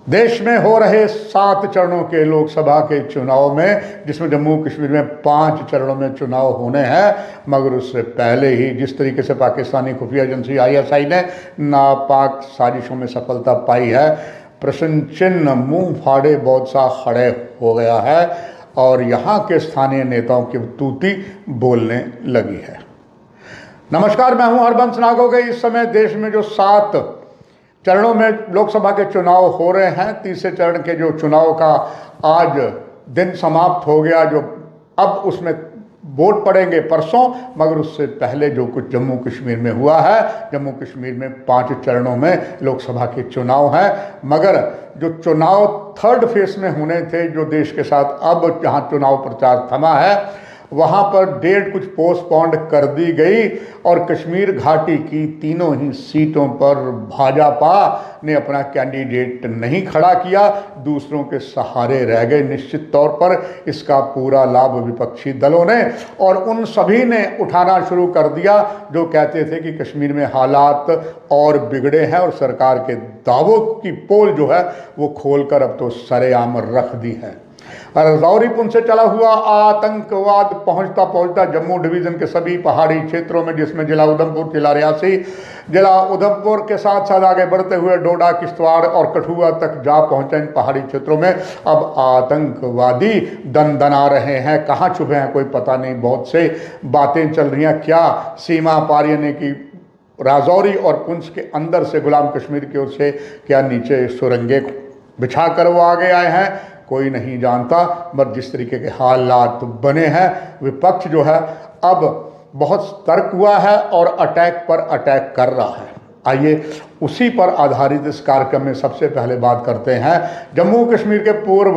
देश में हो रहे 7 चरणों के लोकसभा के चुनाव में, जिसमें जम्मू कश्मीर में 5 चरणों में चुनाव होने हैं, मगर उससे पहले ही जिस तरीके से पाकिस्तानी खुफिया एजेंसी ISI ने नापाक साजिशों में सफलता पाई है, प्रश्न चिन्ह मुंह फाड़े बहुत सा खड़े हो गया है और यहाँ के स्थानीय नेताओं की तूती बोलने लगी है। नमस्कार, मैं हूँ हरबंस नागोगे। इस समय देश में जो 7 चरणों में लोकसभा के चुनाव हो रहे हैं, तीसरे चरण के जो चुनाव का आज दिन समाप्त हो गया, जो अब उसमें वोट पड़ेंगे परसों, मगर उससे पहले जो कुछ जम्मू कश्मीर में हुआ है, जम्मू कश्मीर में 5 चरणों में लोकसभा के चुनाव हैं, मगर जो चुनाव थर्ड फेज में होने थे, जो देश के साथ अब जहां चुनाव प्रचार थमा है, वहां पर डेट कुछ पोस्टपोन्ड कर दी गई और कश्मीर घाटी की तीनों ही सीटों पर भाजपा ने अपना कैंडिडेट नहीं खड़ा किया, दूसरों के सहारे रह गए। निश्चित तौर पर इसका पूरा लाभ विपक्षी दलों ने और उन सभी ने उठाना शुरू कर दिया जो कहते थे कि कश्मीर में हालात और बिगड़े हैं और सरकार के दावों की पोल जो है वो खोलकर अब तो सरेआम रख दी है। राजौरी पुंछ से चला हुआ आतंकवाद पहुंचता पहुंचता जम्मू डिवीजन के सभी पहाड़ी क्षेत्रों में, जिसमें जिला उधमपुर, जिला रियासी, जिला उधमपुर के साथ साथ आगे बढ़ते हुए डोडा, किश्तवाड़ और कठुआ तक जा पहुंचे। इन पहाड़ी क्षेत्रों में अब आतंकवादी दनदना रहे हैं। कहाँ छुपे हैं कोई पता नहीं। बहुत से बातें चल रही हैं, क्या सीमा पार यानी कि राजौरी और पुंछ के अंदर से गुलाम कश्मीर की ओर से क्या नीचे सुरंगें बिछा कर वो आगे आए हैं, कोई नहीं जानता। मगर जिस तरीके के हालात बने हैं, विपक्ष जो है अब बहुत सतर्क हुआ है और अटैक पर अटैक कर रहा है। आइए उसी पर आधारित इस कार्यक्रम में सबसे पहले बात करते हैं जम्मू कश्मीर के पूर्व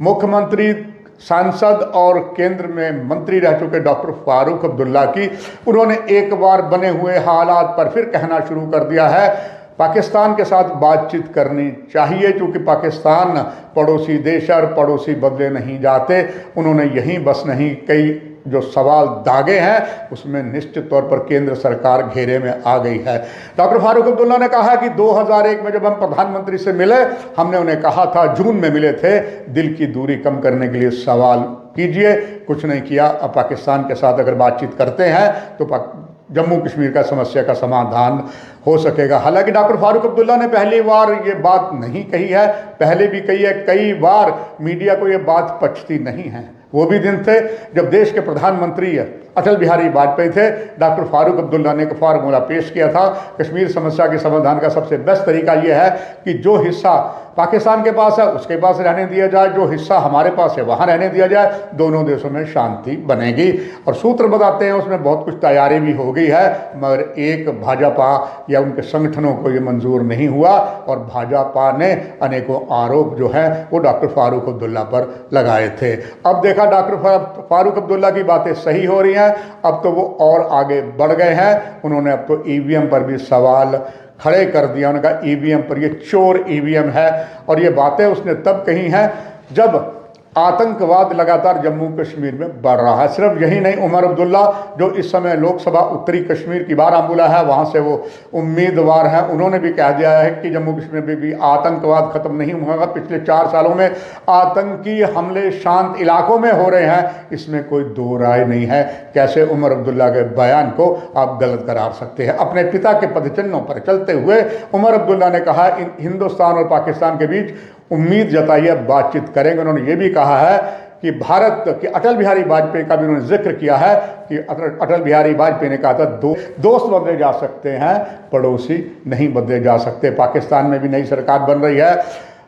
मुख्यमंत्री, सांसद और केंद्र में मंत्री रह चुके डॉक्टर फारूक अब्दुल्ला की। उन्होंने एक बार बने हुए हालात पर फिर कहना शुरू कर दिया है पाकिस्तान के साथ बातचीत करनी चाहिए, क्योंकि पाकिस्तान पड़ोसी देश और पड़ोसी बदले नहीं जाते। उन्होंने यहीं बस नहीं, कई जो सवाल दागे हैं उसमें निश्चित तौर पर केंद्र सरकार घेरे में आ गई है। डॉक्टर फारूक अब्दुल्ला ने कहा कि 2001 में जब हम प्रधानमंत्री से मिले, हमने उन्हें कहा था, जून में मिले थे, दिल की दूरी कम करने के लिए सवाल कीजिए, कुछ नहीं किया। अब पाकिस्तान के साथ अगर बातचीत करते हैं तो जम्मू कश्मीर का समस्या का समाधान हो सकेगा। हालांकि डॉक्टर फारूक अब्दुल्ला ने पहली बार ये बात नहीं कही है, पहले भी कही है, कई बार मीडिया को ये बात पचती नहीं है। वो भी दिन थे जब देश के प्रधानमंत्री अटल बिहारी वाजपेयी थे। डॉक्टर फारूक अब्दुल्ला ने एक फार्मूला पेश किया था, कश्मीर समस्या के समाधान का सबसे बेस्ट तरीका यह है कि जो हिस्सा पाकिस्तान के पास है उसके पास रहने दिया जाए, जो हिस्सा हमारे पास है वहाँ रहने दिया जाए, दोनों देशों में शांति बनेगी। और सूत्र बताते हैं उसमें बहुत कुछ तैयारी भी हो गई है, मगर एक भाजपा या उनके संगठनों को ये मंजूर नहीं हुआ और भाजपा ने अनेकों आरोप जो है वो डॉक्टर फारूक अब्दुल्ला पर लगाए थे। अब देखा डॉक्टर फारूक अब्दुल्ला की बातें सही हो रही हैं, अब तो वो और आगे बढ़ गए हैं। उन्होंने अब तो EVM पर भी सवाल खड़े कर दिया। उन्होंने कहा EVM पर ये चोर EVM है, और ये बातें उसने तब कही हैं जब आतंकवाद लगातार जम्मू कश्मीर में बढ़ रहा है। सिर्फ यही नहीं, उमर अब्दुल्ला जो इस समय लोकसभा उत्तरी कश्मीर की बारामूला है, वहाँ से वो उम्मीदवार हैं, उन्होंने भी कह दिया है कि जम्मू कश्मीर में भी आतंकवाद खत्म नहीं हुआ। पिछले 4 सालों में आतंकी हमले शांत इलाकों में हो रहे हैं, इसमें कोई दो राय नहीं है। कैसे उमर अब्दुल्ला के बयान को आप गलत करार सकते हैं? अपने पिता के पदचिन्हों पर चलते हुए उमर अब्दुल्ला ने कहा हिंदुस्तान और पाकिस्तान के बीच उम्मीद जताई है, बातचीत करेंगे। उन्होंने ये भी कहा है कि भारत के अटल बिहारी वाजपेयी का भी उन्होंने जिक्र किया है कि अटल बिहारी वाजपेयी ने कहा था दोस्त बदले जा सकते हैं, पड़ोसी नहीं बदले जा सकते। पाकिस्तान में भी नई सरकार बन रही है,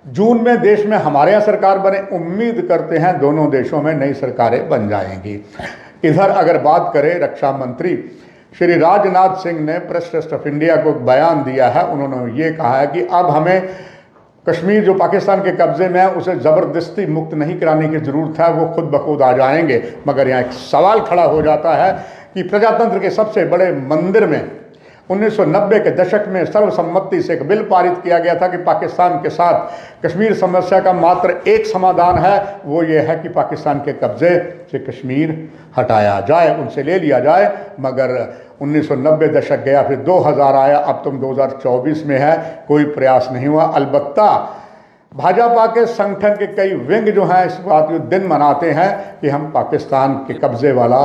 जून में देश में हमारे यहाँ सरकार बने, उम्मीद करते हैं दोनों देशों में नई सरकारें बन जाएंगी। इधर अगर बात करें, रक्षा मंत्री श्री राजनाथ सिंह ने प्रेस ट्रस्ट ऑफ इंडिया को बयान दिया है। उन्होंने ये कहा है कि अब हमें कश्मीर जो पाकिस्तान के कब्जे में है उसे ज़बरदस्ती मुक्त नहीं कराने की ज़रूरत है, वो खुद ब खुद आ जाएंगे। मगर यहाँ एक सवाल खड़ा हो जाता है कि प्रजातंत्र के सबसे बड़े मंदिर में 1990 के दशक में सर्वसम्मति से एक बिल पारित किया गया था कि पाकिस्तान के साथ कश्मीर समस्या का मात्र एक समाधान है, वो ये है कि पाकिस्तान के कब्जे से कश्मीर हटाया जाए, उनसे ले लिया जाए। मगर 1990 दशक गया, फिर 2000 आया, अब तुम 2024 में है, कोई प्रयास नहीं हुआ। अलबत्ता भाजपा के संगठन के कई विंग जो हैं इस बात को दिन मनाते हैं कि हम पाकिस्तान के कब्जे वाला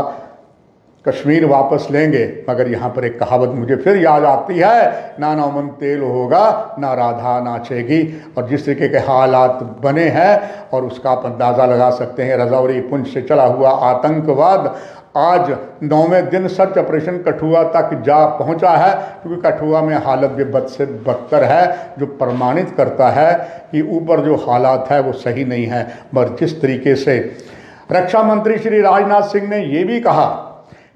कश्मीर वापस लेंगे, मगर यहाँ पर एक कहावत मुझे फिर याद आती है, ना नौमन तेल होगा ना राधा नाचेगी। और जिस तरीके के हालात बने हैं और उसका आप अंदाज़ा लगा सकते हैं, रजौरी पुंछ से चला हुआ आतंकवाद आज 9वें दिन सर्च ऑपरेशन कठुआ तक जा पहुंचा है, क्योंकि कठुआ में हालत भी बद से बदतर है, जो प्रमाणित करता है कि ऊपर जो हालात है वो सही नहीं है। मगर जिस तरीके से रक्षा मंत्री श्री राजनाथ सिंह ने ये भी कहा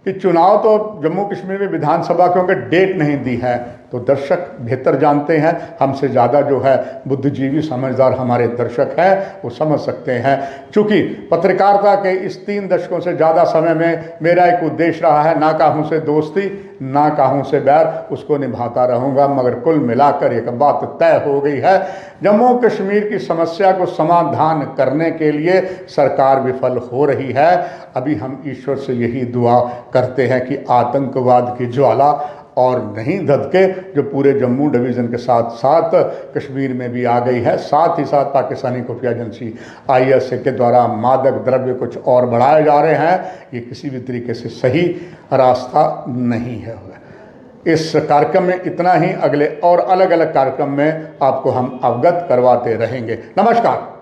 कि चुनाव तो जम्मू कश्मीर में विधानसभा के होंगे, डेट नहीं दी है, तो दर्शक बेहतर जानते हैं, हमसे ज़्यादा जो है बुद्धिजीवी समझदार हमारे दर्शक हैं, वो समझ सकते हैं। चूँकि पत्रकारिता के इस 3 दशकों से ज़्यादा समय में मेरा एक उद्देश्य रहा है, ना काहूँ से दोस्ती ना काहूँ से बैर, उसको निभाता रहूँगा। मगर कुल मिलाकर एक बात तय हो गई है, जम्मू कश्मीर की समस्या को समाधान करने के लिए सरकार विफल हो रही है। अभी हम ईश्वर से यही दुआ करते हैं कि आतंकवाद की ज्वाला और नहीं धधके, जो पूरे जम्मू डिवीज़न के साथ साथ कश्मीर में भी आ गई है। साथ ही साथ पाकिस्तानी खुफिया एजेंसी ISA के द्वारा मादक द्रव्य कुछ और बढ़ाए जा रहे हैं, ये किसी भी तरीके से सही रास्ता नहीं है। इस कार्यक्रम में इतना ही, अगले और अलग अलग कार्यक्रम में आपको हम अवगत करवाते रहेंगे। नमस्कार।